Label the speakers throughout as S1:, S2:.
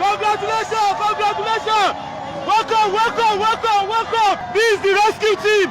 S1: Congratulations! Congratulations! Welcome! This is the rescue team.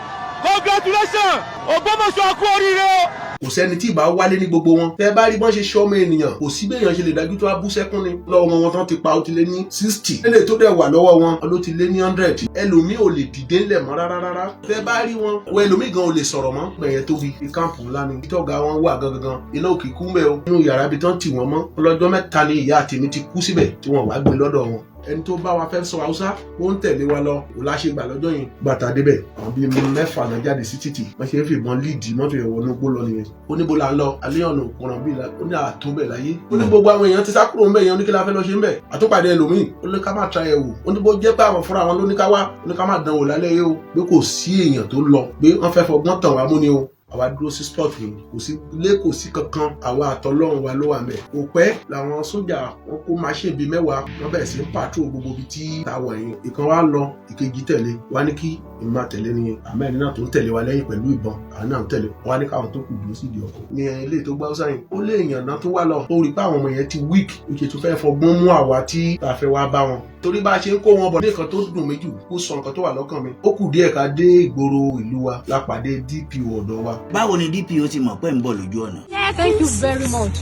S1: Congratulations! Ògbómọ̀ṣọ́ kú oríire o.
S2: Kò sẹ́ni tí ìbá wálé ní gbogbo wọn. Tẹ́ bá rí bọ́n ṣe ṣọ́mọ ènìyàn, kò sí béèyàn ṣe lè dájú tó wá bú sẹ́kún ni. Lọ́wọ́ wọn tán ti pa ó ti lé ní 60. Lélẹ̀ tó dẹ̀ wà lọ́wọ́ wọn ló ti lé ní 100. Ẹlòmíì ò lè dìde ńlẹ̀ mọ́ rárá. Tẹ́ bá rí wọn, wọ ẹlòmíì gan ò lè sọ̀rọ̀ mọ́. Bẹ̀yẹn tóbi káàmpù ńlá ni. Ìtọ́ga wọn wà gangan. Iná òkè kú mẹ́ o. Nínú yàrá ibi tán tì wọ́n mọ́. Ọlọ́jọ́ mẹ́ta ni ìyá àtẹ̀mí ti kú síbẹ̀ tí wọ́n wá gbé lọ́dọ̀ wọn. Ẹni tó bá wa fẹ́ sọ Haúsá ó ń tẹ̀lé wa lọ ò láṣẹ gbà lọ́jọ́ yẹn gbàtà débẹ̀ àwọn bíi 6 náà jáde sí títì wọ́n ṣe ń fìbọn líìdì mọ́tò yẹn wọnú gbó lọ nìyẹn ó ní bó la ń lọ alẹ́ ọ̀nà òkúran bíi ó ní àtó bẹ̀ láyé ó ní gbogbo àwọn èèyàn ti sá kúrò ń bẹ̀ yẹn ó ní kí la fẹ́ lọ ṣe ń bẹ̀ àtúpàdé ẹlòmíì ó ní ká má tra ẹ̀ wò ó ní bó jẹ́ pé àwọn fúnra wọn ló ní ká wá ó ní ká má dán wò lálẹ́ yìí o pé kò sí èèyàn tó lọ pé wọ́n fẹ́ fọgbọ́n tàn wá mú ni o àwa dúró sí sport ni kò sí ilé kò sí kankan àwa àtọlọ́run wa ló wà mẹ́ kò pẹ́ làwọn sójà wọn kó máṣíìnì bíi 10 wọn bẹ̀rẹ̀ sí pàtrò gbogbo ibi tí táwọn yẹn ìkan wá lọ ìkejì tẹ̀lé wá ní kí èmi máa tẹ̀lé ni àmọ́ ẹni náà tó ń tẹ̀lé wa lẹ́yìn pẹ̀lú ìbọn àwọn náà ń tẹ̀lé wá ní káwọn tó kù dúró sí ìdí ọkọ̀ ní ilé tó gbá sáyìn ó lé èèyàn náà tó wá lọ ó rí pé àwọn ọmọ yẹn ti weak ó ṣe tó fẹ́ fọgbọ́n mú àwa tí tá a fẹ́ wá bá wọn torí bá a ṣe ń kó wọn bọ̀ ní nǹkan tó dùn méjì ó sọ nǹkan tó wà lọ́kàn mi ó kù díẹ̀ ká dé ìgboro ìlú wa lápàdé DPO ọ̀dọ̀ wa.
S3: Báwo ni DPO ti mọ̀ pé ń bọ̀ lójú ọ̀nà?
S4: Thank you very much.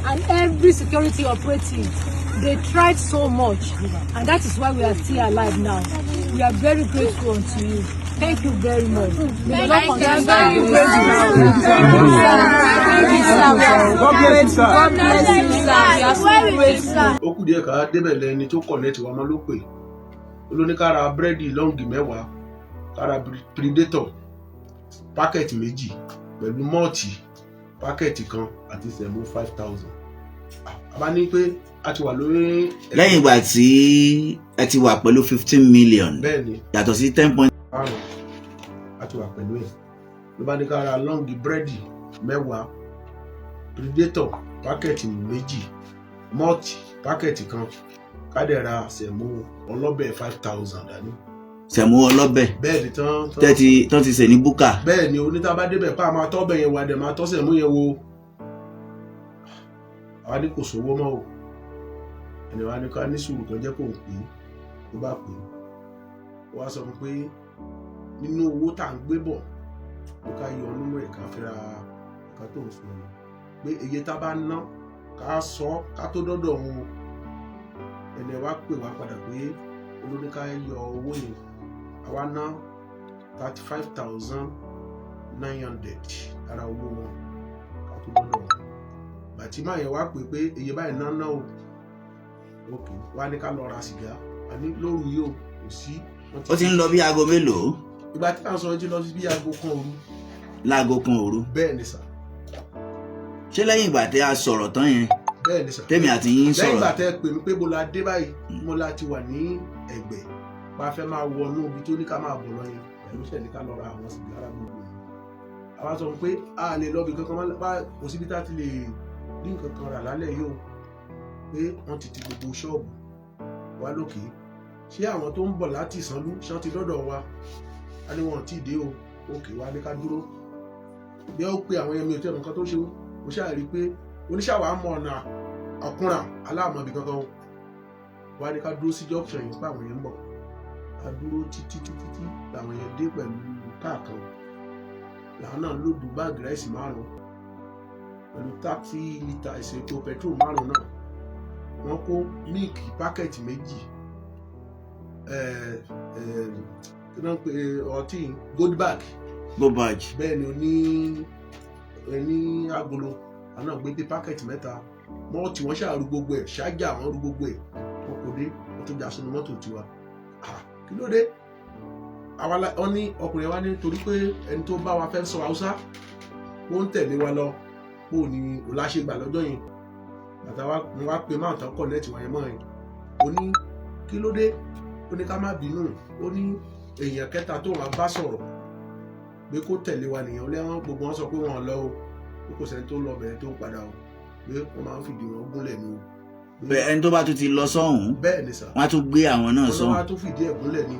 S4: And every security operative, they tried so much, and that is why we are still alive now. We are very grateful unto you. Thank you very much. May the Lord continue to be God bless you, sir. We are so grateful.
S2: Ó kù díẹ̀ ká débẹ̀ lẹ́ni tó connect wa mọ́ ló pè ó ló ní ká ra búrẹ́dì lọ́ǹgì 10 ká ra Predator pákẹ́ẹ̀tì 2 pẹ̀lú mọ́ọ̀tì pákẹ́ẹ̀tì kan àti sẹ̀mú 5,000. A bá ní pé a ti wà lórí.
S3: Lẹ́yìn ìgbà tí ẹ ti wà pẹ̀lú 15 million.
S2: Bẹ́ẹ̀ni.
S3: Yàtọ̀ sí 10.
S2: A ti wà pẹ̀lú ẹ̀ ló bá ní ká ra lọ́ǹgì búrẹ́dì 10 Predator pákẹ́ẹ̀tì 2 mọ́ọ̀tì pákẹ́ẹ̀tì kan ká dẹ̀ ra sẹ̀mú ọlọ́bẹ̀ 5,000 dání.
S3: Sẹ̀mú ọlọ́bẹ̀.
S2: Bẹ́ẹ̀ni
S3: tán ti sè ní búkà.
S2: Bẹ́ẹ̀ni oníta bá débẹ̀ pa máa tọ́bẹ̀ yẹn wà dẹ̀ máa tọ́ sẹ̀mú yẹn wo àwa ní kò sówó mọ́ o ẹni wa ní ká ní sùúrù kan jẹ́ kó ń pè é tó bá pè é wọ́n á sọ fún pé nínú owó tá à ń gbé bọ̀ ló ká yọ nínú ẹ̀ ká fẹ́ra ká tó ń sọ ni pé iye tá a bá ná ká sọ ká tó dọ́dọ̀ wọn ẹni wa pè wá padà pé olóní ká yọ owó yẹn àwa ná 35,900 ara owó wọn ká tó dọ́dọ̀ wọn bàtí máa yẹn wá pè pé iye báyìí ná o ok wá ní ká lọ ra sìgá àní lóru yìí o kò sí.
S3: Ó ti ń lọ bí aago mélòó?
S2: Ìgbà tí à ń sọ jí lọ sí bí aago 1 òru.
S3: Láago 1 òru.
S2: Bẹ́ẹ̀ ni sà.
S3: Ṣé lẹ́yìn ìgbà tí a sọ̀rọ̀ tán yẹn?
S2: Bẹ́ẹ̀ ni sà.
S3: Tèmi àti yín sọ̀rọ̀.
S2: Lẹ́yìn ìgbà tẹ́ pè mí pé mo la dé báyìí mo la ti wà ní Ẹ̀gbẹ́ bá fẹ́ máa wọnú ibi tó ní ká máa bọ̀ lọ yẹn pẹ̀lú ṣẹ̀ ní ká lọ ra àwọn sìgá ara gbogbo yẹn. Àwa sọ pé a lè lọ bí kankan máa kò síbi tá ti lè ní nǹkan kan rà lálẹ́ yìí o pé wọ́n ti gbogbo ṣọ́ọ̀bù wa lókè ṣé àwọn tó ń bọ̀ láti Ìsànlú ṣán ti dọ́dọ̀ wa a ní wọn tí ì dé o òkè wa ní ká dúró bí ó pe àwọn ẹ̀mí òtẹ́ nǹkan tó ṣe ó ṣáà rí i pé oníṣàwọ̀ á mọ ọ̀nà ọ̀kúnra aláàmọ̀bì kankan wa ní ká dúró sí junction yìí pé àwọn yẹn ń bọ̀ a dúró títí làwọn yẹn dé pẹ̀lú káàkan làwọn náà lòdù báàgì ráìsì 5 pẹ̀lú 30 litre ìṣètò petrol 5 náà wọ́n kó míìkì pákẹ́ẹ̀tì 2 kí wọ́n pe ọtí Goldberg. Bẹ́ẹ̀ ni ní agolo àná gbé bí pákẹ́ẹ̀tì 3 mọ́ọ̀tì wọ́n ṣàrú gbogbo ẹ̀ ṣáájà wọ́n rú gbogbo ẹ̀ wọ́n kò dé wọ́n tó já sínú mọ́tò tiwa kí ló dé wọ́n ní ọkùnrin wa ní torí pé ẹni tó bá wa fẹ́ sọ Haúsá ó ń tẹ̀lé wa lọ bó ni ọláṣẹ́gbà lọ́jọ́ yẹn bàtà mo wá pe máa tán kọ̀nẹ́ẹ̀tì wáyé mọ́ ẹ̀ ó ní kí ló dé ó ní ká má bínú ó ní èèyàn kẹta tó wọn bá sọ̀rọ̀ pé kó tẹ̀lé wa nìyẹn lẹ́wọ̀n gbogbo wọn sọ pé wọn lọ o pé kò sẹ́ni tó lọ bẹ̀rẹ̀ tó padà o pé wọ́n máa ń fìdí wọn gúnlẹ̀ ni o.
S3: bẹ́ẹ̀ ẹni tó bá tún ti lọ sọ́hùn
S2: bẹ́ẹ̀ ni sà
S3: wọ́n á tún gbé àwọn náà sọ́hùn.
S2: wọ́n á tún fìdí ẹ̀ gúnlẹ̀ ni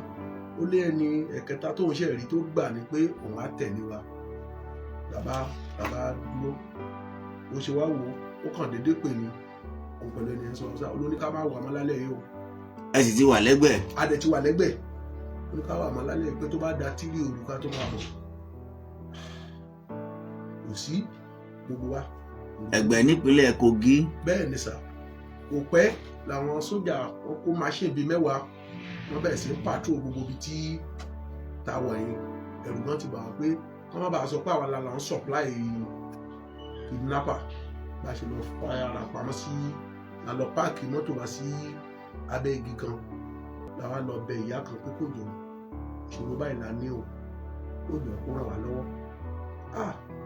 S2: ó lé ẹni ẹ̀kẹta tó ń ṣẹ̀rí tó gbà ní pé òun á tẹ̀lé wa bàbá dúró ó ṣe wá wò ó kàn déédéé pè ní òun pẹ̀lú ẹni ẹ̀ sọ ọ́sà olóní ká máa wà má lálẹ́ yìí o.
S3: ẹ sì ti wà lẹ́gbẹ̀ẹ́.
S2: a dẹ̀ ti wà lẹ́gbẹ̀ẹ́ olóní ká wà má lálẹ́ yìí pé tó bá da tírí òrùka tó máa bọ̀ kò sí gbogbo wa.
S3: Ẹ̀gbẹ́ nípínlẹ̀ Kogi.
S2: bẹ́ẹ̀ ni sà kò pẹ́ làwọn sójà wọn kó máṣíìnì bíi 10 wọ́n bẹ̀rẹ̀ sí pàtrò gbogbo ibi tí táwọn yìí ẹ̀rù náà ti bà wọ́n pé wọ́n má bàa sọ pé àwọn làwọn ń supply kidnapper bá ṣe lọ fara pamọ́ sí la lọ páàkì mọ́tò wá sí abẹ́ igi kan làwa lọ bẹ ìyá kan pé kò jọ ìṣòro báyìí la ní o kò jọ kó ràn wá lọ́wọ́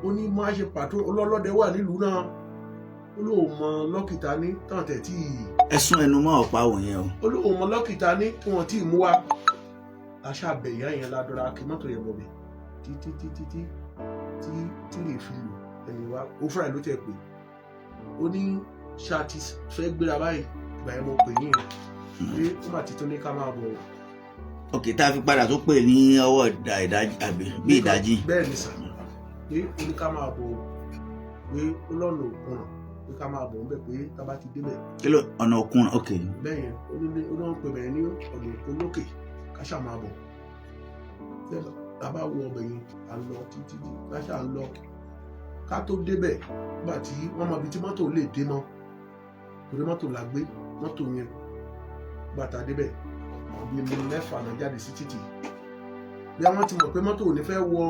S2: ó ní máa ṣe pàtrò ọlọ́lọ́dẹ wà nílùú náà ó lóun mọ lọ́kìtà ní tàǹtẹ̀ tí.
S3: ẹ̀sùn ẹnu mọ́ ọ̀pá wọ̀nyẹn o.
S2: ó lóun mọ lọ́kìtà ní kí wọ́n tí ì mú wa aṣáàbẹ̀ ìyá yẹn ládọ́ra kí mọ́tò yẹn bọ̀bẹ̀ títí tí lè fi lò ẹ̀yìn wa ó fúnra ẹ̀ ló tẹ̀ pé ó ní ṣáàtì fẹ́ gbéra báyìí ìgbà yẹn mo pè yín pé ó mà ti tún ní ká máa bọ̀.
S3: ok tá a fi padà tó pè ní ọwọ́ ìdájí àbí bí ìdájí.
S2: bẹ́ẹ̀ ni sà pé ó ní ká máa bọ̀ pé ó lọ́nà òkun pé ká máa bọ̀ ńbẹ̀ pé tá a bá ti débẹ̀.
S3: kí ló ọ̀nà òkun ok.
S2: bẹ́ẹ̀ yẹn ó náà ń pè bẹ̀rẹ̀ ní ọ̀nà òkun lókè ká ṣáà máa bọ̀ tá a bá wọ ọbẹ̀ yẹn à ń lọ títí ká ṣáà ń lọ ká tó débẹ̀ nígbà tí wọ́n mọ ibi tí mọ́tò lè dé mọ́ torí mọ́tò la gbé mọ́tò yẹn gbàtà débẹ̀ àwọn bíi 6 náà jáde sí títì bí àwọn ti mọ̀ pé mọ́tò ò ní fẹ́ wọ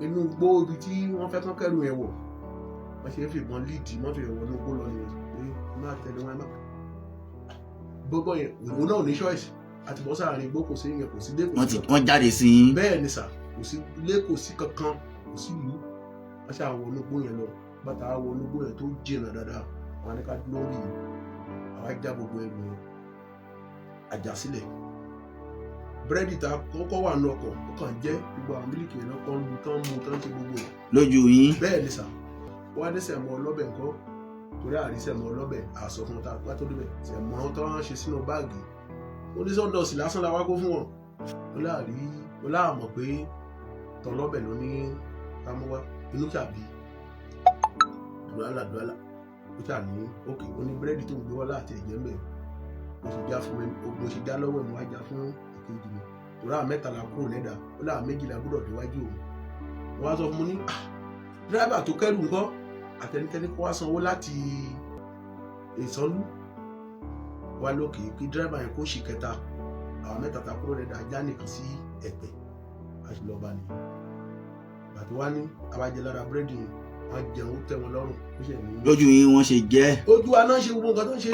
S2: inú igbó ibi tí wọ́n fẹ́ kán kẹ́rù yẹn wọ̀ wọ́n ṣe é fìbọn líìdì mọ́tò yẹn wọ inú igbó lọ nìyẹn pé máa tẹ̀lé wọn náà gbogbo yẹn òun náà ò ní ṣọ́ọ̀ṣì àti bọ́ sáàrin igbó kò sí yẹn kò sí dé kò sí.
S3: wọ́n jáde sí i.
S2: bẹ́ẹ̀ ni sà kò sí ilé kò sí kankan kò sí ìlú wọ́n ṣáà wọ inú igbó yẹn lọ bàtà wọ inú igbó yẹn tó jìnnà dáadáa àwọn anìka lórí àwọn ajá gbogbo ẹnu yẹn ajá sílẹ̀ búrẹ́dì tá kọ́kọ́ wà ní ọkọ̀ ó kàn jẹ́ gbogbo àwọn mílíkì yẹn lọ́kọ́ ń lu tán mú tán ṣe gbogbo yẹn.
S3: lójú yín.
S2: bẹ́ẹ̀ ni sà wọ́n á ní sẹ̀mọ́ ọlọ́bẹ̀ ńkọ́ torí àrí sẹ̀mọ́ ọlọ́bẹ̀ àsọ fún ta wá tó débẹ̀ sẹ̀mọ́ tó wọ́n ṣe sínú báàgì oníṣọ́dọ̀sì lásán la wá kó fún wọn ó láàmọ̀ pé tọ́lọ́bẹ̀ ló ní kámúwá inú ṣàbí dùrálà ó ṣà ní òkè ó ní búrẹ́dì tó ń gbé wọ́n láti ẹ̀jẹ̀ mẹ́ mo sì já fún mi mo sì já lọ́wọ́ ẹ̀ mo wá já fún ìkejì mi torí àwọn 3 la kúrò lẹ́dà ó láwọn 2 la gbọ́dọ̀ déwájú òun wọ́n á sọ fún mi ní dírẹ́bà tó kẹ́rù ńkọ́ àtẹnikẹ́ni kó wá sanwó láti ìsanlú wá lókè kí dírẹ́bà yẹn kó ṣì kẹta àwọn 3 ta kúrò lẹ́dà ajá nìkan sí ẹ̀pẹ̀ àti lọ́ba ni àti wá ní abájẹ lára búrẹ́dì yẹn wọ́n jẹun tẹ́ wọn lọ́rùn ó ṣe ní.
S3: lójú yín wọ́n ṣe jẹ́.
S2: ojú wa náà ṣe gbogbo nǹkan tó ń ṣe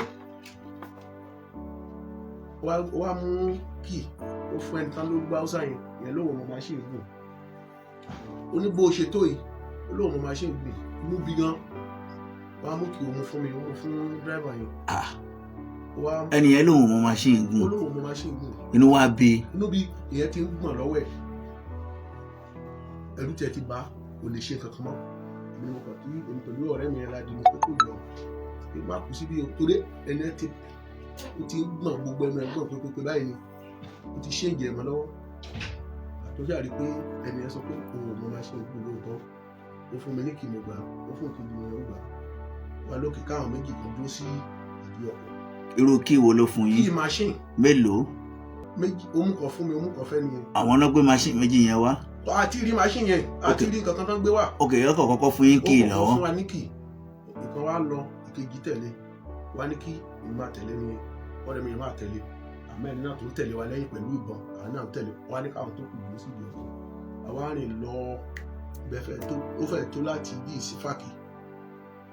S2: wá mú kì ó fún ẹnìkan ló gbá ọ́sà yẹn lóhùn ọmọ máṣíìnì gùn ó ní bó ṣe tó yìí ó lóhùn ọmọ máṣíìnì gùn inú bí gan wá mú kì òun fún mi òun fún dírẹ́bà yẹn.
S3: ẹni yẹn lóhùn ọmọ máṣíìnì gùn.
S2: ó lóhùn ọmọ máṣíìnì gùn.
S3: inú wa bí.
S2: inú bí ìyẹn ti ń gbọ̀n lọ́wọ́ ẹ̀ ẹ̀rù tiẹ̀ ti bá kò lè ṣe kankan mọ́ èmi mo kàn tí èmi pẹ̀lú ọ̀rẹ́ mi yẹn la di ní pé kò yọ pé má kú síbi torí ẹni ẹ ti ń gbọ̀n gbogbo ẹnu ẹ̀ gbọ̀n pé báyìí ni ó ti ṣe ìjẹ́ mọ́ lọ́wọ́ àtúnṣe àrí pé ẹni ẹ sọ pé òun ò mọ máa ṣe ògùn lóòótọ́ ó fún mi ní kí mo gbà ó fún kí mo gbà wá lókè káwọn 2 kan dúró sí ìdí ọkọ̀.
S3: irú kí wo ló fún yín.
S2: kí machine.
S3: mélòó.
S2: méjì òun kàn fún mi òun kàn fẹ́ nìyẹn.
S3: àwọn náà gbé machine méjì yẹn wá.
S2: àti rí machine yẹn àti rí nǹkan kan gbé wá.
S3: ok ọkọ̀ kọ́kọ́ fún yín kí ì lọ́wọ́.
S2: ó fún wa ní kì ìkan wá lọ ìkejì tẹ̀lé wá ní kí èmi máa tẹ̀lé nìyẹn ọ̀rẹ́ mi máa tẹ̀lé àmọ́ ẹni náà tó ń tẹ̀lé wa lẹ́yìn pẹ̀lú ìbọn àwọn náà ń tẹ̀lé wá ní káwọn tó kù dúró sí ìdí ọkọ̀ àwa rìn lọ bẹ́fẹ̀ tó ó fẹ́ tó láti bí ìsífàkì.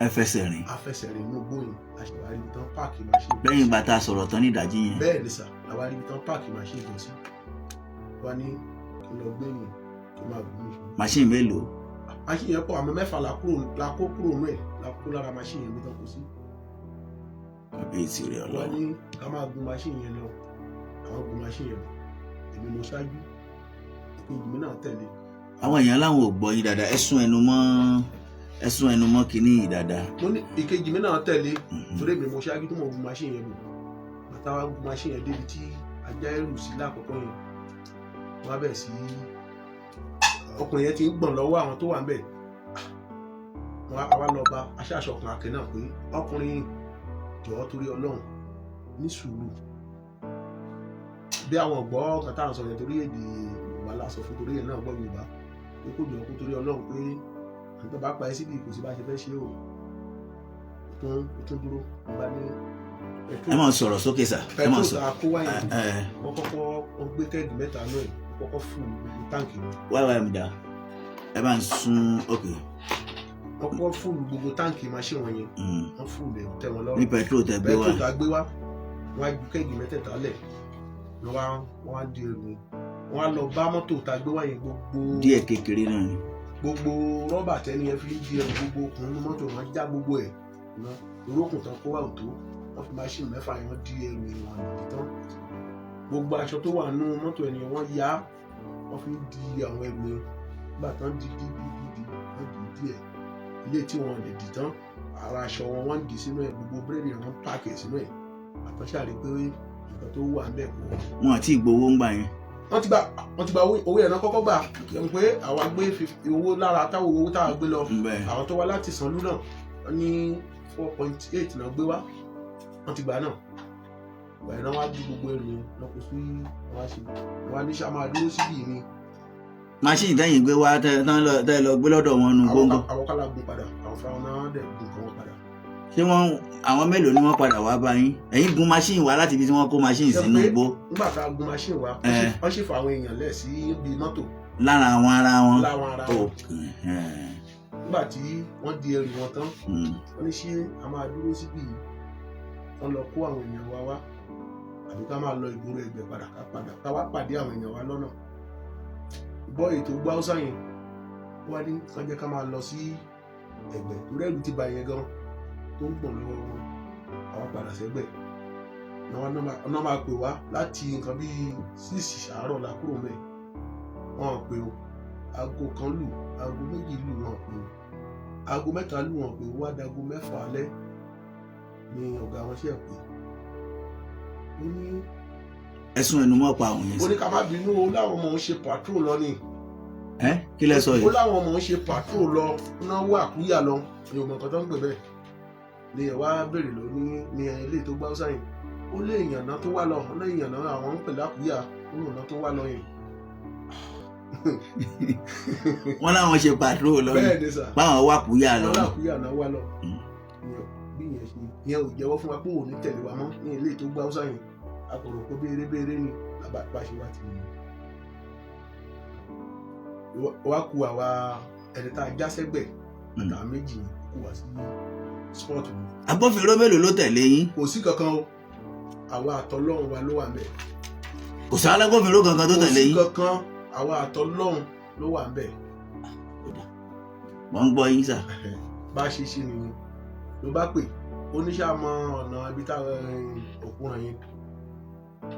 S3: ẹ fẹsẹ̀ rìn.
S2: a fẹsẹ̀ rìn inú gbóyin àṣewárí ibi tán páàkì machine.
S3: lẹ́yìn ìgbà tá a sọ̀rọ̀ tán ní ìdájí yẹn.
S2: bẹ́ẹ̀ ni sà àwárí ibi tán páàkì machine jọ sí wá ní kí n lọ gbé yìn kí n máa gùn mí.
S3: machine mélòó.
S2: machine yẹn pọ̀ àmọ́ 6 la kó kúrò nù ẹ̀ la kó lára machine yẹn mi tán kó sí.
S3: àbí ìtìrẹ
S2: wá
S3: Ọlọ́run.
S2: ní ká máa gun machine yẹn lọ àwọn gun machine yẹn lọ èmi mo ṣáájú ìkejì mi náà tẹ̀lé.
S3: àwọn èèyàn láwọn ò gbọ́ yín dáadáa ẹ̀sùn ẹnu mọ́ kínní yìí dáadáa.
S2: mo ní ìkejì mi náà tẹ̀lé torí èmi mo ṣáájú tó mọ̀ gun machine yẹn lọ bàtà wa gun machine yẹn débi tí ajá ẹrù sí lákòókò yẹn wọ́n á bẹ̀rẹ̀ sí ọkùnrin yẹn ti ń gbọ̀n lọ́wọ́ àwọn tó wà ń bẹ̀ àwa lọ bá aṣáṣọkùn àkẹ́ náà pé ọkùnrin jọ̀ọ́ torí Ọlọ́run ní sùúrù bí àwọn ọ̀gbọ́ kan tá à ń sọ yẹn torí èdè Yorùbá la sọ fún torí ẹ̀ náà gbọ́ Yorùbá pé kò jọ kó torí Ọlọ́run pé àtúntò bá pa ẹ́ síbi kò sí bá ṣe fẹ́ ṣe o tún dúró nígbà ní
S3: ẹ máa sọ̀rọ̀ sókè sà ẹ máa sọ.
S2: pẹtrol àkówá yẹn wọ́n kọ́kọ́ wọ́n gbé kẹ́ẹ̀gì mẹ́ta náà yìí kọ́kọ́ fún gbogbo táǹkì wọn.
S3: wáyé mi dá ẹ bá ń sún òkè.
S2: wọ́n kọ́kọ́ fún gbogbo táǹkì machine wọn yẹn wọ́n fún lè tẹ́ wọn lọ́rùn.
S3: ní pẹtrol tẹ gbé wá
S2: pẹtrol tá gbé wá wọ́n á ju kẹ́ẹ̀gì mẹ́tẹ̀ẹ̀ta lẹ̀ wọ́n á di èrò wọ́n á lọ bá mọ́tò tá gbé wá yẹn gbogbo
S3: díẹ̀ kékeré náà ni.
S2: gbogbo rọ́bà tẹ́ni yẹn fi di ẹrù gbogbo okùn ní mọ́tò wọn já gbogbo ẹ̀ orókùn tán kó wà òtó wọ́n fi machine mẹ́fà yẹn wọ́n di ẹrù ìwọ̀n àdìdì tán gbogbo aṣọ tó wà nínú mọ́tò ẹni wọ́n yá wọ́n fi di àwọn ẹrù yẹn nígbà tán di wọ́n di díẹ̀ ilé tí wọ́n lè dì tán ara aṣọ wọn wọ́n dì sínú ẹ̀ gbogbo bírèdì wọn pààkì sínú ẹ̀ àtọ́ṣàrí pé nǹkan tó wà ń bẹ̀ kó.
S3: wọn àti ìgbowó ń gbà yẹn.
S2: wọ́n ti gba owó yẹn náà kọ́kọ́ gbà kẹ́hìn pé àwa gbé owó lára táwọn owó táwa gbé lọ àwọn tó wá láti Sanlú náà wọ́n ní 4.8 náà gbé wá wọ́n ti gbà náà ìgbà yẹn náà wá di gbogbo ẹrù yẹn náà kò sí wọ́n á ṣe wọ́n á ní sá máa dúró síbí ni.
S3: machine tẹ́yìn gbé wá tẹ́ lọ gbé lọ́dọ̀ wọn nu gbóngàn.
S2: àwọn kálá gun padà àwọn fúnra wọn náà dẹ̀ gun kan wọn padà.
S3: ṣé àwọn mélòó ni wọ́n padà wá bá yín ẹ̀yin gun machine wá láti ibi tí wọ́n kó machine sínú igbó.
S2: nígbà tá a gun machine wá wọ́n sì fa àwọn èèyàn lẹ̀ sí ibi mọ́tò.
S3: lára àwọn ara wọn.
S2: láwọn ara wọn. nígbà tí wọ́n di ẹrù wọn tán wọ́n ní ṣé a máa dúró síbí yìí wọ́n lọ kó àwọn èèyàn wa wá àbí ká máa lọ ìgboro Ẹ̀gbẹ́ padà ká wá pàdé àwọn èèyàn wa lọ́nà. bọ́ ètò gbọ́ Haúsá yẹn wọ́n ní kán jẹ́ ká máa lọ sí Ẹ̀gbẹ́ torí ẹ̀rù ti bà yẹn gan tó ń gbọ̀n lọ́wọ́ wọn àwọn padà sẹ́gbẹ̀ ọ̀nà máa pè wá láti nǹkan bíi 6 àárọ̀ la kúrò mẹ́ wọn pè ó aago kan lù aago méjì lù wọn pè ó aago mẹ́ta lù wọn pè ó wá dago 6 alẹ́ ni ọ̀gá wọn ṣe pè ó ní.
S3: ẹ̀sùn ẹnu mọ́ pa àwọn yẹn sí.
S2: ó ní ká má bínú o láwọn ọmọ òun ṣe patrol lọ ni.
S3: kí lẹ sọ yìí.
S2: ó láwọn ọmọ òun ṣe patrol lọ náwó àkúyà lọ ní ọmọ nǹkan tó ń pè bẹ́ẹ̀ ni ẹ̀ wá béèrè lọ ní ilé tó gbá Haúsá yẹn ó lé èèyàn náà tó wá lọ ó lé èèyàn náà àwọn ń pè lákúyà ó lòun náà tó wá lọ yẹn.
S3: wọ́n láwọn ṣe patrol lọ
S2: bẹ́ẹ̀ ni sà
S3: báwọn wà kúyà lọ.
S2: wọ́n lákúyà náà wá lọ bí ìyẹn ṣe ìyẹn ò jẹ́wọ́ fún wa pé òun ní tẹ̀lé wa mọ́ ní ilé tó gbá Haúsá yẹn akọ̀rọ̀ kó béèrè ni bá ṣe wá ti wá ku àwa ẹni tá a já sẹ́gbẹ̀ àtàwọn méjì kú wá sí sport mi.
S3: agbófinró mélòó ló tẹ̀lé yín.
S2: kò sí kankan o àwa àtọlọ́run wa ló wà ńbẹ̀.
S3: kò sí alágbófinró kankan tó tẹ̀lé yín.
S2: kò sí kankan àwa àtọlọ́run ló wà ńbẹ̀.
S3: wọ́n ń gbọ́ yín sà.
S2: bá a ṣe ṣe nìyẹn ló bá pè oníṣàmọ ọ̀nà ibi táwọn òkúran yẹn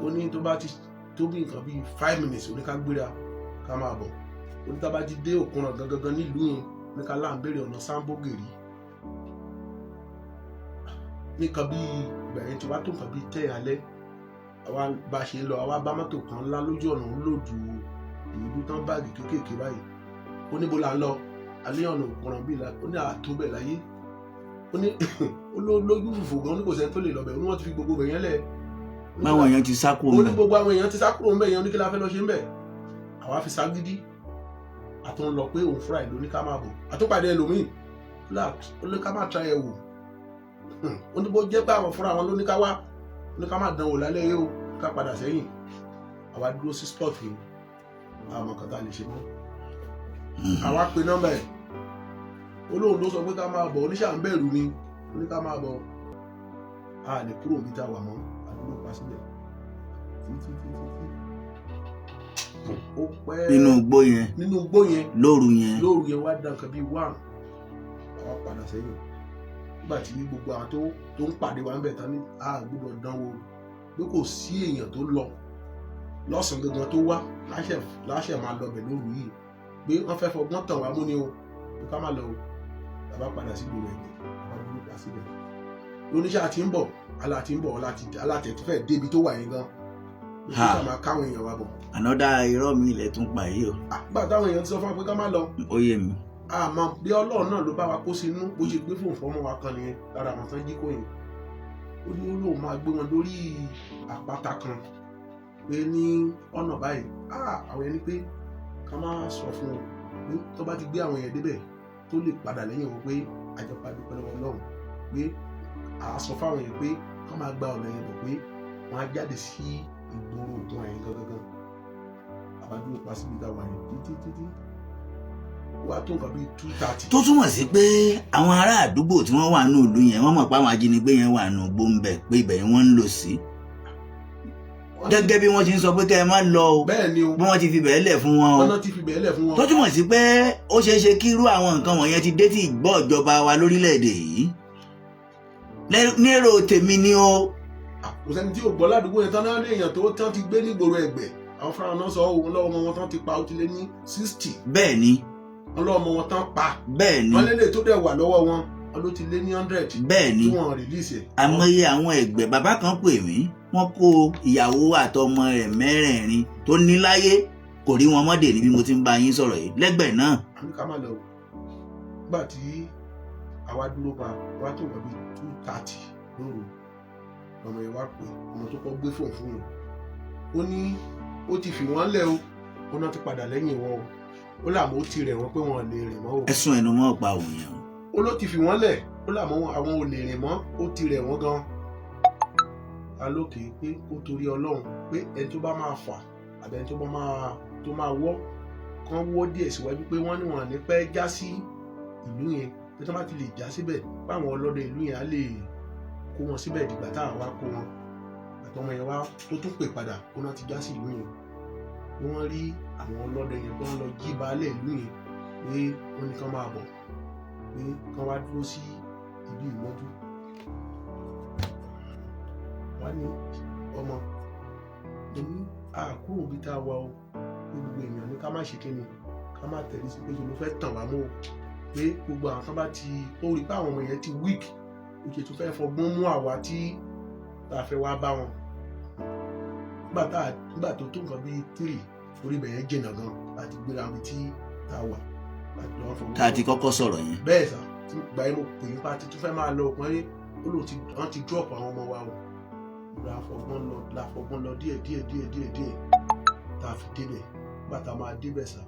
S2: ó ní tó bá ti tó bí nǹkan bíi 5 minutes oníká gbéra ká máa bọ̀ ó ní tá bá ti dé òkúran gangan nílùú yẹn oníká láǹbẹ̀rẹ̀ ọ̀nà Sáńbógèrì nìkan bíi ìgbà yẹn tí wàá tó nǹkan bíi 10 alẹ́ àwa bá ṣe lọ àwa bá mọ́tò kan ńlá lójú ọ̀nà ń lòdù ìlú tán báàgì kéékèèké báyìí ó níbo là ń lọ alẹ́ ọ̀nà òkúran bíi ó ní àtúbẹ̀ láyé ó ní olójú fùfù gan ní kò sẹ́ni tó lè lọ bẹ̀ ó ní wọ́n ti fi gbogbo bẹ̀ yẹn lẹ̀.
S3: báwọn èèyàn ti sá kúrò
S2: ńbẹ̀. ó ní gbogbo àwọn èèyàn ti sá kúrò ńbẹ̀ yẹn oníkìlá fẹ́ lọ ṣe ńbẹ̀. àwa fi ságídí àtún lọ pé òun fúra ìlú ní ká máa bọ̀ àtúpàdé ẹlòmíì ó ní ká máa tra ẹ̀ wò. ó ní bó jẹ́ pé àwọn fúra wọn ló ní ká wá ó ní ká máa dán wò lálẹ́ yìí ó ká padà sẹ́yìn. àwa dúró sí sport yìí àwọn kan tá a lè ṣe mọ́. àwa pe nọ́mbà ẹ̀ olóhùn ló sọ pé ká máa bọ̀ oníṣà ń bẹ̀rù ni ó ní ká máa bọ̀ a lè kúrò níta wà mọ́ àdúgbò pa sílẹ̀ títí ó pẹ́
S3: nínú igbó yẹn lóru yẹn
S2: wá dá nǹkan bíi 1 àwa padà sẹ́yìn nígbà tí gbogbo àwọn tó ń pàdé wa ń bẹ̀ tán ní a gbọ́dọ̀ dánwò pé kò sí èèyàn tó lọ lọ́sàn-án gangan tó wá láṣẹ máa lọ bẹ̀ lóru yìí pé wọ́n fẹ́ fọgbọ́n tàn wá mú ni o ká má lọ o bàbá padà sí gbòòrò Ẹ̀gbẹ́ bàbá dúró pa síbẹ̀ lóníṣẹ́ àti ń bọ̀ aláti ń bọ̀ alátẹ̀tí fẹ́ débi tó wà yẹn gan nígbà máa káwọn èèyàn wa bọ̀.
S3: ànádà irọ́ mi ilẹ̀ tún pa yìí o.
S2: àgbà táwọn èèyàn ti sọ fún wa pé ká má lọ.
S3: ó yé mi.
S2: àmọ́ bí Ọlọ́run náà ló bá wa kó sínú bó ṣe gbé fóun fọmọ wa kan nìyẹn lára àwọn tán jí kó yẹn ó ní olóhùn máa gbé wọn lórí àpáta kan pé ní ọ̀nà báyìí àwọn ẹni pé ká má sọ fún wọn pé tó bá ti gbé àwọn yẹn débẹ̀ tó lè padà lẹ́yìn wọn pé àjọpá dúpẹ́ lọ́wọ́ Ọlọ́run pé a sọ fáwọn yẹn pé ká máa gba ọ̀nà yẹn bọ̀ pé wọ́n á jáde sí ìgboro òkun àyẹn gangan àbádúró pa síbi táwọn yẹn títí wá tó nǹkan bíi 2:30.
S3: tó túmọ̀ sí pé àwọn ará àdúgbò tí wọ́n wà nínú ìlú yẹn wọ́n mọ̀ pé àwọn ajínigbé yẹn wà nínú igbó ń bẹ̀ pé ibẹ̀ yẹn wọ́n ń lò sí. gẹ́gẹ́ bí wọ́n ti ń sọ pé kẹ́ ẹ má lọ o
S2: bẹ́ẹ̀ ni o
S3: bí wọ́n ti fi bẹ̀ẹ́ lẹ̀ fún wọn o.
S2: wọ́n ti fi bẹ̀ẹ́ lẹ̀ fún wọn.
S3: tó túmọ̀ sí pé ó ṣeé ṣe kí irú àwọn nǹkan wọ̀nyẹn ti dé tí ìgbọ́ ìjọba wa lórílẹ̀‐èdè yìí. ní èrò tèmi ni o.
S2: kò sẹ́ni tí ò gbọ́ ládùúgbò yẹn tán náà lè èèyàn tó tán ti gbé nígboro Ẹ̀gbẹ́ àwọn fúnra náà sọ òun lọ́wọ́ ọmọ wọn tán ti pa ó ti lé ní 60.
S3: bẹ́ẹ̀ ni.
S2: wọ́n lọ́wọ́ ọmọ wọn tán pa.
S3: bẹ́ẹ̀ ni.
S2: wọ́n lélẹ̀ tó dẹ̀ wà lọ́wọ́ wọn ló ti lé ní 100.
S3: bẹ́ẹ̀ ni.
S2: tí wọ́n release ẹ̀.
S3: àmọye àwọn Ẹ̀gbẹ́ bàbá kan pè mí wọ́n kó ìyàwó àtọmọ rẹ̀ mẹ́rẹ̀ẹ̀rin tó ní láyé kò rí wọn mọ́dè ní bí mo ti ń bá yín sọ̀rọ̀ yìí lẹ́gbẹ̀ẹ́ náà.
S2: a ní ká má lọ nígbà tí àwa dúró pa wá tó nǹkan bíi 2:30 lóru ọmọ yẹn wá pé ọmọ tó kọ́ gbé fóònù fún yẹn ó ní ó ti fi wọ́n lẹ̀ o ó náà ti padà lẹ́yìn wọn o ó làmọ́ ó ti rẹ̀ wọ́n pé wọn ò lè rìn mọ́ o.
S3: ẹ̀sùn ẹnu mọ́ ọ̀pá òun yẹn.
S2: ó ló ti fi wọ́n lẹ̀ ó làmọ́ àwọn ò lè rìn mọ́ ó ti rẹ̀ wọ́n gan. alókè pé kó torí Ọlọ́run pé ẹni tó bá máa fà àbẹ ẹni tó máa wọ́ kán wọ́ díẹ̀ síwájú pé wọ́n ní wọn ní pẹ́ já sí ìlú yẹn pé tó bá ti lè já síbẹ̀ báwọn ọlọ́dẹ ìlú yẹn á lè kó wọn síbẹ̀ dìgbà táwọn wá kó wọn àtọmọ yẹn wá tó tún pè padà kó náà ti já sí ìlú yẹn ni wọ́n rí àwọn ọlọ́dẹ yẹn tó ń lọ jí baálẹ̀ ìlú yẹn pé wọ́n ní kán máa bọ̀ pé kán wá dúró sí ibi ìmọ́jú wá ní ọmọ èmi àkúrò bí tá a wà o pé gbogbo èèyàn ní ká má ṣe kíni ká má tẹ̀lé sí pé ṣe ló fẹ́ tàn wá mọ́ o pé gbogbo àwọn kan bá ti ó rí pé àwọn ọmọ yẹn ti weak ó ṣe tó fẹ́ fọgbọ́n mú àwa tí tá a fẹ́ wá bá wọn nígbà tó tó nǹkan bíi 3 orí ibẹ̀ yẹn jìnnà gan láti gbéra mi tí tá a wà láti lọ́wọ́ fọgbọ́n.
S3: tá a ti kọ́kọ́ sọ̀rọ̀ yẹn.
S2: bẹ́ẹ̀ sà gbà yín mo pè é pa títún fẹ́ máa lọ òpin rí ó lò wọ́n ti drop àwọn ọmọ wa o la fọgbọ́n lọ díẹ̀ tá a fi débẹ̀ nígbà tá a máa débẹ̀ sà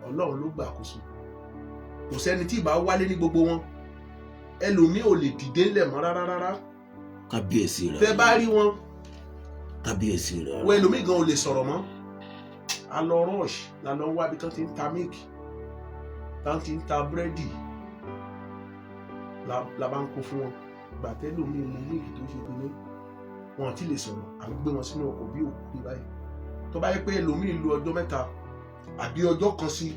S2: Ọlọ́run ló gbàkóso kò sẹ́ni tí ìbá wálé ní gbogbo wọn ẹlòmíì ò lè dìde ńlẹ̀ mọ́ rárá.
S3: kábíyèsí rẹ.
S2: tẹ́ bá rí wọn.
S3: kábíyèsí rẹ.
S2: wọ ẹlòmíì gan ò lè sọ̀rọ̀ mọ́ a lọ rush la lọ wá bí tán ti ń ta milk tán ti ń ta búrẹ́dì la bá ń kó fún wọn gbàtẹ́lòmíì ní milk tó ṣe pé ní wọn àti lè sọ̀rọ̀ à ń gbé wọn sínú ọkọ̀ bí òkú bí báyìí tó bá yẹ pé ẹlòmíì lu ọjọ́ mẹ́ta àbí ọjọ́ kan sí.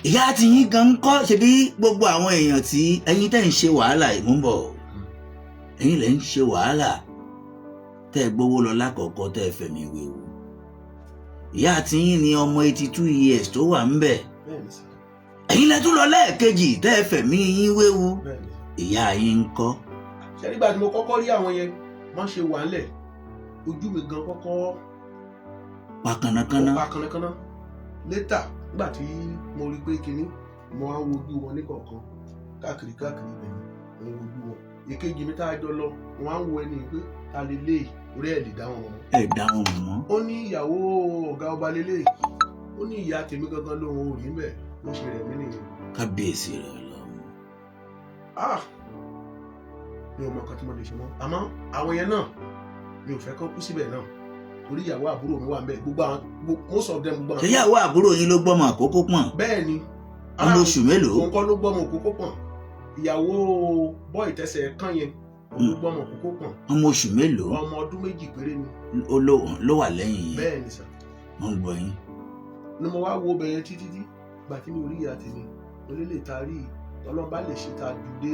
S3: ìyá ti yín gan ń kọ́ ṣe bí gbogbo àwọn èèyàn tí ẹ̀yin tẹ́ ń ṣe wàhálà ìmúbọ̀ ẹ̀yin lẹ́ ń ṣe wàhálà tẹ́ ẹ gbowó lọ lákọ̀ọ́kọ́ tẹ́ ẹ fẹ̀mí wéwu ìyá tí yín ni ọmọ 82 years tó wà ń bẹ̀ ẹ̀yin lẹ́ tún lọ lẹ́ẹ̀kejì tẹ́ ẹ fẹ̀mí yín wéwu ìyá yín ń kọ́.
S2: ṣe nígbà tí mo kọ́kọ́ rí àwọn yẹn wọ́n ṣe wà ńlẹ̀ ojú mi gan kọ́kọ́
S3: pa kànnàkànnà
S2: létà nígbà tí mo rí pé kinní mo á wojú wọn níkọ̀ọ̀kan káàkiri ibẹ̀ mo wojú wọn èkejì mi tá a jọ lọ wọn á wo ẹni pé ta lè lé orí ẹ̀ lè dá wọn mọ́.
S3: ẹ dá wọn mọ́.
S2: ó ní ìyàwó ọ̀gá ọba lélẹ̀ ó ní ìyá tèmi gangan lóhun ò rí bẹ́ẹ̀ ló ṣe rẹ̀ mí nìyẹn.
S3: kábíyèsí rẹ lọ.
S2: mi ò mọ nǹkan tí mo lè ṣe mọ́ àmọ́ àwọn yẹn náà mi ò fẹ́ kán kú síbẹ̀ náà torí ìyàwó àbúrò mi wà ń bẹ gbogbo àwọn most of them gbogbo àwọn.
S3: ṣé ìyàwó àbúrò yín ló gbọ́mọ àkókò pọ̀n.
S2: bẹ́ẹ̀ ni.
S3: ọmọ oṣù mélòó.
S2: òun kọ́ ló gbọ́mọ àkókò pọ̀n ìyàwó bọ́ọ̀ ìtẹ́sẹ̀ kán yẹn ló gbọ́mọ àkókò pọ̀n.
S3: ọmọ oṣù mélòó.
S2: ọmọ ọdún 2 péré ni.
S3: ló wà lẹ́yìn yìí.
S2: bẹ́ẹ̀ ni sà.
S3: mo ń gbọ́ yín.
S2: ni mo wá wo bẹ̀yẹn títí gbà tí mi ò rí ìyá tèmi olólè ta rí ọlọ́ba lè ṣe ta dùdé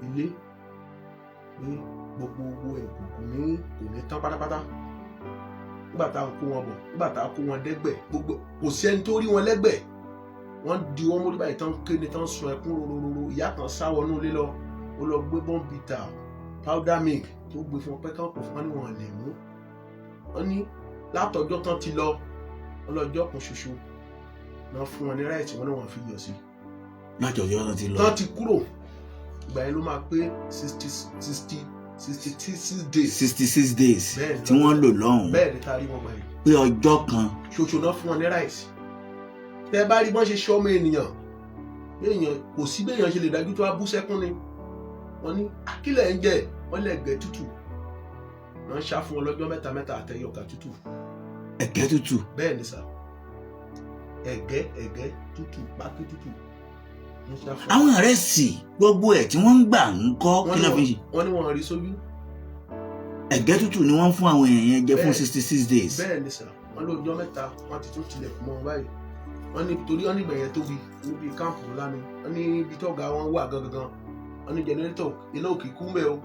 S2: ilé ní gbogbo ẹ̀kùnkùn ní kò ní tán pátápátá nígbà tá à ń kó wọn bọ̀ nígbà tá à kó wọn dẹ́gbẹ̀ gbogbo kò sẹ́ni tó rí wọn lẹ́gbẹ̀ wọ́n di wọn mórí báyìí tán kéde tán sun ẹkún rororo ìyá kan sá wọnú ilé lọ ó lọ gbé bọ́ǹbìtà powder milk tó gbé fún ọpẹ́ kan kò fún wọn ní wọn lè mú wọn ní látọjọ́ tán ti lọ ọlọ́jọ́ kan ṣoṣo náà fún wọn ní ráìtì wọn náà wọn fi yọ sí.
S3: látọjọ́ tán ti lọ.
S2: tán ti kúrò ìgbà yẹn ló máa pé 66 days
S3: 66 days
S2: Bẹ́ẹ̀ni,
S3: tí wọ́n lò lọ́hùn
S2: bẹ́ẹ̀ ni taari wọn gbẹ̀yìn
S3: pé ọjọ́ kan
S2: ṣoṣo náà fún wọn ní ráìsì tẹ́ bá rí bọ́n ṣe ṣe ọmọ ènìyàn béèyàn kò sí béèyàn ṣe lè dájú tó wá bú sẹ́kún ni wọ́n ní akílẹ̀ ń jẹ wọ́n lẹ́gẹ̀ẹ́ tútù wọ́n ṣá fún wọn lọ́jọ́ mẹ́ta àtẹyọkà tútù
S3: ẹ̀gẹ́ tútù.
S2: bẹ́ẹ̀ ni sà ẹ̀gẹ́ tútù pákí tútù wọ́n ṣá fún
S3: àwọn ìrẹsì gbogbo ẹ̀ tí wọ́n ń gbà ń kọ́ kí ló fi ṣe.
S2: wọ́n ní wọ́n rí sójú
S3: ẹ̀gẹ́ tútù ni wọ́n fún àwọn èèyàn yẹn jẹ fún
S2: Bẹ́ẹ̀.
S3: 66 days.
S2: bẹ́ẹ̀ ni sà wọ́n lọ́jọ́ mẹ́ta wọ́n ti tún tilẹ̀kùn mọ́ wọn báyìí wọ́n ní torí wọ́n ní ìgbà yẹn tóbi níbi káàmpù ńlá ni wọ́n ní ibi tọ́gà wọn wà gangan wọ́n ní jẹnẹrétọ̀ iná òkè kú mẹ́ o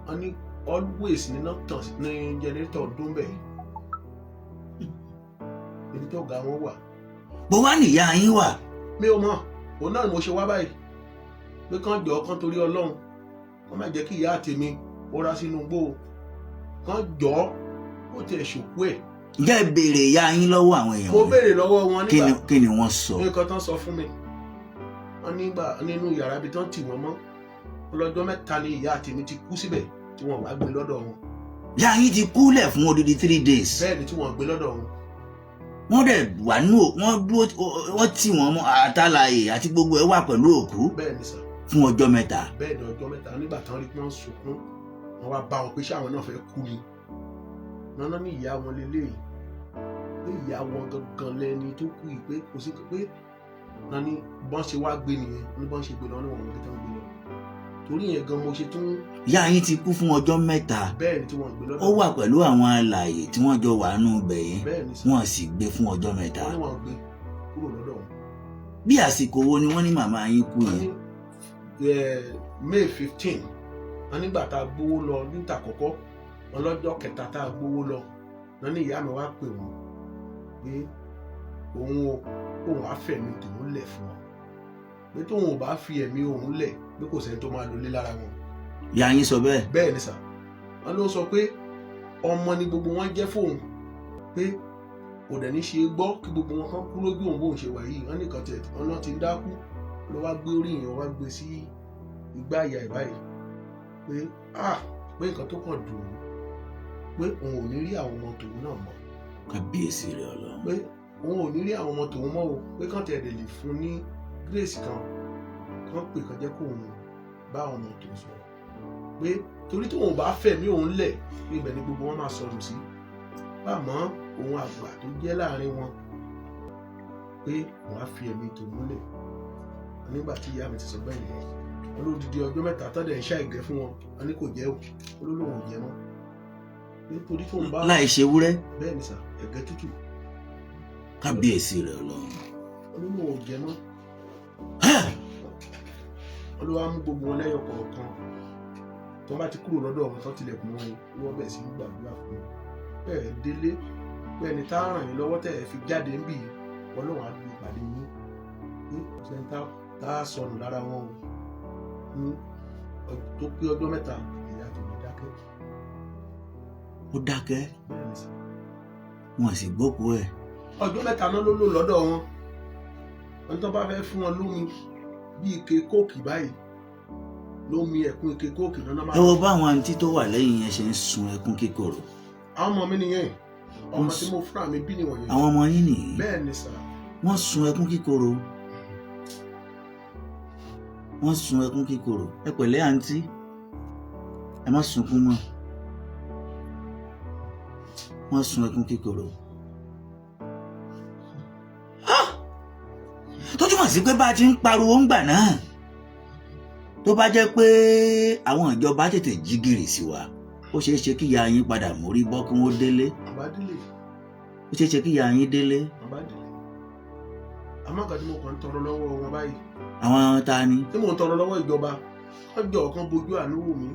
S2: wọ́n ní always níná tàn ní jẹnẹrétọ̀ dún bẹ́ẹ̀ ibi tọ́gà wọn wà.
S3: bó wá nìyá yín wà.
S2: mi ò mọ̀ òun náà ni mo ṣe wá báyìí pé kán jọ kán torí Ọlọ́run kán má jẹ́ kí ìyá àtèmi ó rá sínú igbó kán jọ ó tiẹ̀ ṣòkú ẹ̀.
S3: ǹjẹ́ ẹ béèrè ìyá yín lọ́wọ́ àwọn èèyàn
S2: mo
S3: wọ̀nyí?
S2: béèrè lọ́wọ́ wọn nígbà
S3: kí ni wọ́n sọ.
S2: nǹkan tán sọ fún mi wọ́n nígbà nínú yàrá ibi tán tì wọ́n mọ́ ọlọ́jọ́ mẹ́ta ni ìyá àtèmi ti kú síbẹ̀ tí wọ́n wá gbé lọ́dọ̀ wọn
S3: ìyá yín ti kúlẹ̀ fún odidi 3 days.
S2: bẹ́ẹ̀ ni tí wọ́n gbé lọ́dọ̀ wọn.
S3: wọ́n dẹ̀ wà nù wọ́n dúró wọ́n tì wọ́n mọ́ àtàlàyé àti gbogbo ẹ̀ wà pẹ̀lú òkú
S2: bẹ́ẹ̀ ni sà
S3: fún ọjọ́ mẹ́ta.
S2: bẹ́ẹ̀ ni ọjọ́ mẹ́ta nígbà tán rí pé wọ́n sunkún wọ́n wá bá wọn pé ṣé àwọn náà fẹ́ kú ni nánà ní ìyá wọn lélẹ́yìí pé ìyá wọn gangan lẹni tó kú yìí pé kò sí pé nani bọ́n ṣe wá gbé nìyẹn ní bọ́n ṣe gbé lọ níwọ̀n wọn tán gbé lọ torí yẹn gan mo ṣe tún
S3: ìyá yín ti kú fún ọjọ́ mẹ́ta.
S2: bẹ́ẹ̀ ni tí wọ́n gbé lọ́dọ̀
S3: ó wà pẹ̀lú àwọn alààyè tí wọ́n jọ wà nù bẹ̀yẹn
S2: bẹ́ẹ̀ ni sà
S3: wọ́n sì gbé fún ọjọ́ mẹ́ta.
S2: wọ́n ní wọ́n gbé kúrò lọ́dọ̀ wọn.
S3: bí àsìkò wo ni wọ́n ní màmá yín kú
S2: wọ́n
S3: yẹn.
S2: ní May 15 wọ́n nígbà tá a gbowó lọ níta àkọ́kọ́ wọn lọ́jọ́ kẹta tá a gbowó lọ wọ́n ní ìyá mi wá pè wọ́n pé òun á fẹ̀mí tòun lẹ̀ fún wọn pé tóun ò bá fi ẹ̀mí òun lẹ̀ pé kò sẹ́ni tó máa lólé lára wọn.
S3: ìyá yín sọ bẹ́ẹ̀.
S2: bẹ́ẹ̀ ni sà wọ́n ló sọ pé ọmọ ni gbogbo wọn jẹ́ fóun pé kò dẹ̀ ní ṣe gbọ́ kí gbogbo wọn kán kú lójú òun bóun ṣe wà yìí wọ́n nìkan tẹ̀ wọ́n náà ti ń dákú ló wá gbé orí yẹn wá gbé sí igbá ìyá ìbáyìí pé pé nǹkan tó kàn dùn ún pé òun ò ní rí àwọn ọmọ tòun náà mọ́
S3: kábíyèsí rẹ Ọlọ́run.
S2: pé òun ò ní rí àwọn ọmọ tòun mọ́ o pé kàn tẹ̀ lè fún ní grace kan kàn pè kàn jẹ́ kó òun bá àwọn ọmọ tòun sọ̀rọ̀ pé torí tí òun bá fẹ̀mí òun lẹ̀ pé ibẹ̀ ni gbogbo wọn máa sọnù sí bàmọ́ òun àgbà tó jẹ́ láàrin wọn pé òun á fi ẹ̀mí tòun lẹ̀ nígbà tí ìyá mi ti sọ bẹ́ẹ̀ nìyẹn wọn ló didi ọjọ́ mẹ́ta tọ́dẹ̀ ń ṣàìgẹ́ fún wọn wọn ní kò jẹ́ o olólùwọ̀n ò jẹ́ mọ́ nítorí tóun bá
S3: láì ṣe wúrẹ́.
S2: bẹ́ẹ̀ ni sà ẹ̀gẹ́ tútù
S3: kábíyèsí rẹ Ọlọ́run.
S2: olólùwọ̀n ò jẹ́ mọ́ wọn ló wá mú gbogbo wọn lẹ́yọ kọ̀ọ̀kan tó bá ti kúrò lọ́dọ̀ wọn tó tilẹ̀kùn wọn ni wọ́n bẹ̀ sí í gbàdúrà fún wọn bẹ́ẹ̀ délé pé ẹni tá a ràn yín lọ́wọ́ tẹ̀ ẹ́ fi jáde ń bì wọn lọ́wọ́ á lu ìpàdé yín ní sẹ́ńtà tá a sọnù lára wọn o ní tó pé ọjọ́ mẹ́ta ìyá tó lè dákẹ́.
S3: ó dákẹ́
S2: bẹ́ẹ̀ ni sà
S3: wọn sì gbókùú ẹ̀.
S2: ọjọ́ mẹ́ta náà ló lò lọ́dọ̀ wọn wọn tó bá fẹ́ fún wọn lómi bí ike kóòkì báyìí lómi ẹ̀kún ike kóòkì náà máa.
S3: ẹ wo báwọn àǹtí tó wà lẹ́yìn yẹn ṣe ń sun ẹkún kíkorò.
S2: àwọn ọmọ mi nìyẹn ọmọ tí mo fúnra mi bí nìwọ̀nyẹn.
S3: àwọn ọmọ yín nìyí.
S2: bẹ́ẹ̀ ni sà.
S3: wọ́n sun ẹkún kíkorò. wọ́n sun ẹkún kíkorò. ẹ pẹ̀lẹ́ àǹtí ẹ má sunkún mọ́. wọ́n sun ẹkún kíkorò. tó túmọ̀ sí pé bá a ti ń pariwo ńgbà náà tó bá jẹ́ pé àwọn ìjọba tètè jí gìrì sí wa ó ṣeé ṣe kí ìyá yín padà mórí bọ́ kí wọ́n délé.
S2: àbádìlẹ̀.
S3: ó ṣeé ṣe kí ìyá yín délé.
S2: àbádìlẹ̀. àmọ́ kan tí mo kàn ń tọrọ lọ́wọ́ wọn báyìí.
S3: àwọn ta ni.
S2: tí mò ń tọrọ lọ́wọ́ ìjọba wọ́n jọ ọ̀kan bojú àánú wò mí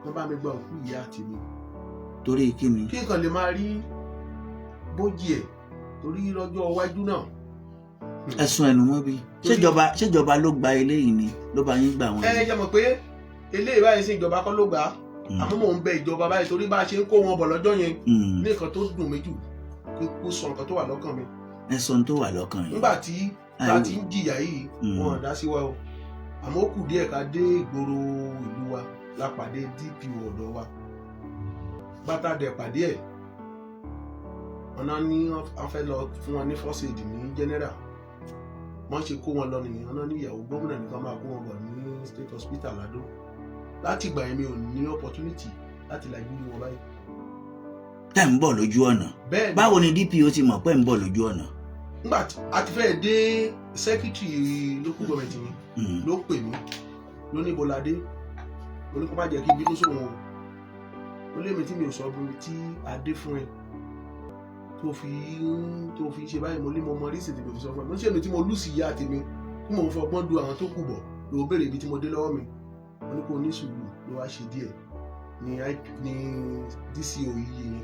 S2: wọ́n bá mi gba òkú ìyá àti mi.
S3: torí kí ni.
S2: kí nǹkan lè máa rí bójì ẹ̀ torí lọ́jọ́ iwájú náà.
S3: ẹ̀sùn ẹnu mọ́ bí. ṣèjọba ló gba eléyìí ni ló bá yín gbà wọn.
S2: ẹ jẹ́ mọ̀ pé eléyìí báyìí sí ìjọba kọ́ ló gbà á àmọ́ mò ń bẹ ìjọba báyìí torí bá a ṣe ń kó wọn bọ̀ lọ́jọ́ yẹn ní nǹkan tó dùn mí jù kó sọ nǹkan tó wà lọ́kàn mi.
S3: ẹ sọ tó wà lọ́kàn yìí.
S2: nígbà tí ta ti ń jìyà yìí wọn ò dá sí wa o àmọ́ ó kù díẹ̀ ká dé ìgboro ìlú wa la pàdé DPO ọ̀dọ̀ wa bàtà dẹ̀ pàdé ẹ̀ wọn náà ní wọ́n fẹ́ lọ fún wọn ní first aid ní general wọ́n ṣe kó wọn lọ nìyẹn wọn náà ní ìyàwó gómìnà nìkan máa kó wọn bọ̀ ní state hospital Lado láti ìgbà yẹn mi ò ní opportunity láti la ìlú wọn báyìí.
S3: tẹ́ ń bọ̀ lójú ọ̀nà báwo ni DPO ti mọ̀ pé ń bọ̀ lójú ọ̀nà.
S2: nígbà tí a ti fẹ́ dé secretary local government yẹn ló pè mí ló ní Bọ́ládé ó ní kó má jẹ́ kí bínú sóhun o ó lé mi tí mi ò sọ bí tí a dé fún ẹ tó fi ṣe báyìí mo lé mo mọ rísì tí mo fi sọ fún ẹ mo ṣe mi tí mo lù sí ìyá tèmi tí mo ń fọgbọ́n du àwọn tó kù bọ̀ ló béèrè ibi tí mo dé lọ́wọ́ mi wọ́n ní kó ní sùúrù ló wá ṣe díẹ̀ ní DCO yìí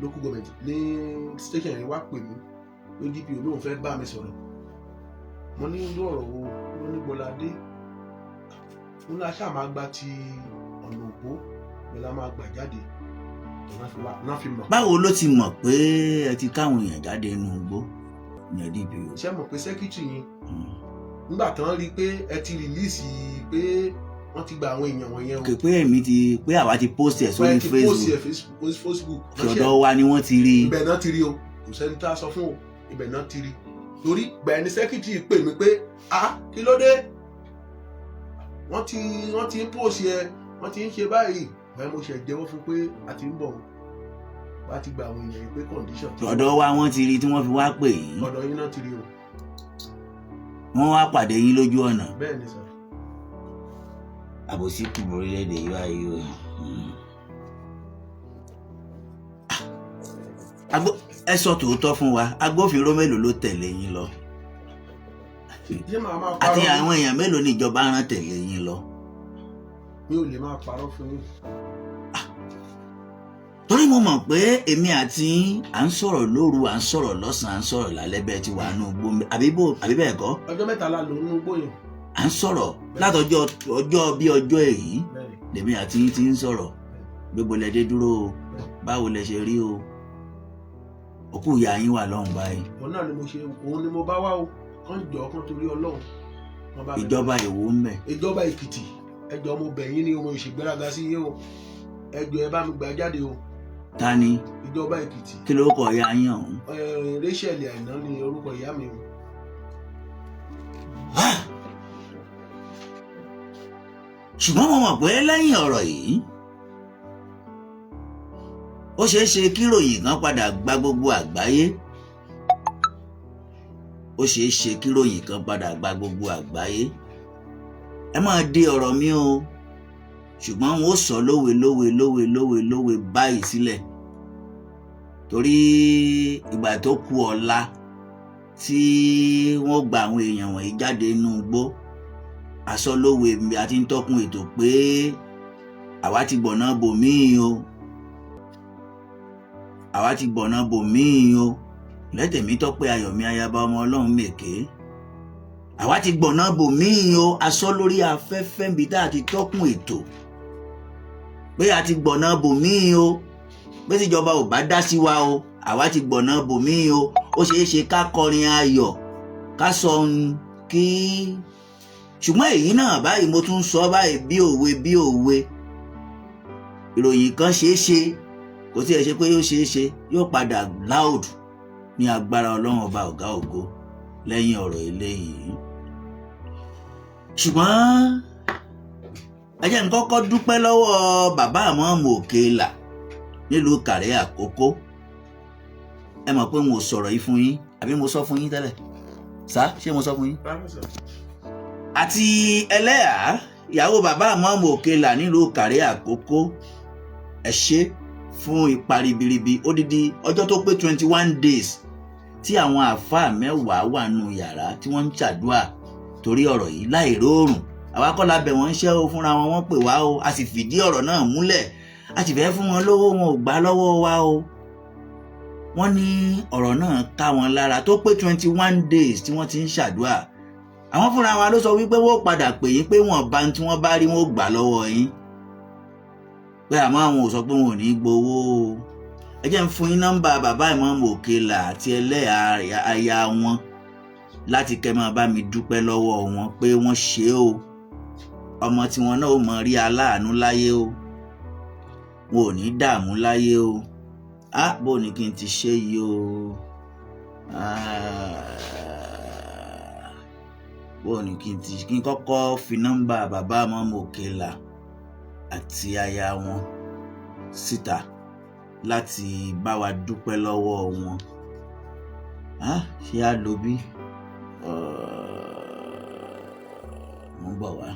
S2: local government ní station yẹn wá pè mí ló DPO lóun fẹ́ bá mi sọ̀rọ̀ mo ní irú ọ̀rọ̀ wo ló ní Bọ́ládé ó ní aṣáà máa gba ti ọ̀nà òpó ni la máa gbà jáde náà fi mọ̀.
S3: báwo ló ti mọ̀ pé ẹ ti káwọn èèyàn jáde inú igbó ní DPO.
S2: ṣé mọ̀ pé secretary yẹn nígbà tán rí i pé ẹ ti rìlíìsì pé wọ́n ti gba àwọn èèyàn wọ̀nyẹn o.
S3: kò pé àwa ti post ẹ̀ sórí
S2: Facebook.
S3: ṣọ̀dọ̀ wa ni wọ́n ti rí.
S2: ibẹ̀ náà ti rí o kò sẹ́ni tá a sọ fún o ibẹ̀ náà ti rí torí gbẹ̀ẹ́ ni secretary pè mí pé kí ló dé wọ́n ti ń post ẹ wọ́n ti ń ṣe báyìí báyìí mo ṣe jẹ́wọ́ fún pé a ti ń bọ̀ wá ti gba àwọn èèyàn pé condition.
S3: ọ̀dọ̀ wa wọ́n ti rí tí wọ́n fi wá pè yín.
S2: ọ̀dọ̀ yín náà ti rí o.
S3: wọ́n wá pàdé yín lójú ọ̀nà.
S2: bẹ́ẹ̀ ni sà.
S3: àbòsí kù orílẹ̀-èdè yìí wáyé o. ẹ sọ tòótọ́ fún wa agbófinró mélòó ló tẹ̀lé yín lọ àti àwọn èèyàn mélòó ni ìjọba rán tẹ̀lé yín lọ.
S2: mi ò lè máa parọ́ fún yín.
S3: torí mo mọ̀ pé èmi àti à ń sọ̀rọ̀ lóru à ń sọ̀rọ̀ lọ́sàn-án à ń sọ̀rọ̀ lálẹ́ bẹ́ẹ̀ ti wà nínú igbó àbí bẹ́ẹ̀ kọ́.
S2: ọjọ́ mẹ́ta la lò nínú igbó yẹn.
S3: à ń sọ̀rọ̀ látọjọ́ bí ọjọ́ èyí lèmi àti yín ti ń sọ̀rọ̀ gbogbo lẹ dé dúró o báwo lẹ ṣe rí o òkú ìyá yín wà lọ́hùn báyìí.
S2: òun ni mo bá wá o kàn jọ kàn torí Ọlọ́run.
S3: ìjọba èwo ń bẹ.
S2: ìjọba Èkìtì ẹjọ́ mo bẹ̀ yín ni mo ṣègbéraga sí yín o ẹjọ́ ẹ bá mi gbà jáde o.
S3: ta ni.
S2: ìjọba Èkìtì.
S3: kí lórúkọ ìyá yín ọ̀hún.
S2: Rachel Àìná ni orúkọ ìyá mi o.
S3: ṣùgbọ́n mo mọ̀ pé lẹ́yìn ọ̀rọ̀ yìí ó ṣeé ṣe kí ròyìn kan padà gba gbogbo àgbáyé ó ṣeé ṣe kí ròyìn kan padà gba gbogbo àgbáyé ẹ máa di ọ̀rọ̀ mi o ṣùgbọ́n wọn ó sọ lówe báyìí sílẹ̀ torí ìgbà tó kù ọ̀la tí wọ́n gba àwọn èèyàn wọ̀nyí jáde inú igbó àsọlówe mi àti ń tọ́kùn ètò pé àwa ti gbọ̀nà bòmíì o àwa ti gbọ̀nà bòmíì o lẹ́tẹ̀mí tọ́pẹ́ ayọ̀mí ayaba ọmọ ọlọ́run mèké àwa ti gbọ̀nà bòmíì o aṣọ lórí afẹ́fẹ́ níbi tá a ti tọ́kùn ètò pé a ti gbọ̀nà bòmíì o pé tíjọba ò bá dá sí wa o àwa ti gbọ̀nà bòmíì o ó ṣeé ṣe ká kọrin ayọ̀ ká sọ kí ṣùgbọ́n èyí náà báyìí mo tún sọ báyìí bí òwe ìròyìn kan ṣeé ṣe kò tí ẹ ṣe pé yóò ṣeé ṣe yóò padà loud ní agbára ọlọ́run ọba ọ̀gá ògo lẹ́yìn ọ̀rọ̀ eléyìí ṣùgbọ́n ẹ jẹ́ n kọ́kọ́ dúpẹ́ lọ́wọ́ bàbá àmọ́ọ̀mù Òkèlà nílùú Kàrẹ́ Àkókó ẹ mọ̀ pé mo sọ̀rọ̀ yìí fún yín àbí mo sọ fún yín tẹ́lẹ̀ sá ṣé mo sọ fún yín. àti ẹlẹ́yà ìyàwó bàbá àmọ́ọ̀mù Òkèlà nílùú Kàrẹ́ Àkókó ẹ ṣé fún ipa ribiribi odidi ọjọ́ tó pé 21 days tí àwọn àáfàá 10 wà nù yàrá tí wọ́n ń ṣàdúà torí ọ̀rọ̀ yìí láì róòrùn àwa kọ́ la bẹ̀ wọ́n ń ṣẹ́ o fúnra wọn wọ́n pè wá o a sì fìdí ọ̀rọ̀ náà múlẹ̀ a sì fẹ́ fún wọn lówó wọn ò gbà lọ́wọ́ wa o wọ́n ní ọ̀rọ̀ náà ká wọn lára tó pé 21 days tí wọ́n ti ń ṣàdúà àwọn fúnra wa ló sọ wípé wọ́n padà pè yín pé wọ́n bá tí wọ́n bá rí wọn ò gbà lọ́wọ́ yín pé àmọ́ àwọn ò sọ pé wọn ò ní gbowó o ẹ jẹ́ ń fún yín nọ́mbà bàbá ìmọ̀ọ́mù Òkèlà àti ẹlẹ́yà aya wọn láti kẹ́ máa bá mi dúpẹ́ lọ́wọ́ wọn pé wọ́n ṣe o ọmọ tí wọn náà ó mọ rí aláàánú láyé o, wọn ò ní dààmú láyé o. Bó ni kí n ti ṣe yìí o, bó ni kí n kọ́kọ́ fi nọ́mbà bàbá mọ́mọ́ Òkèlà àti aya wọn síta láti bá wa dúpẹ́ lọ́wọ́ wọn. Ṣé á lo bí? Mo ń bọ̀ wá.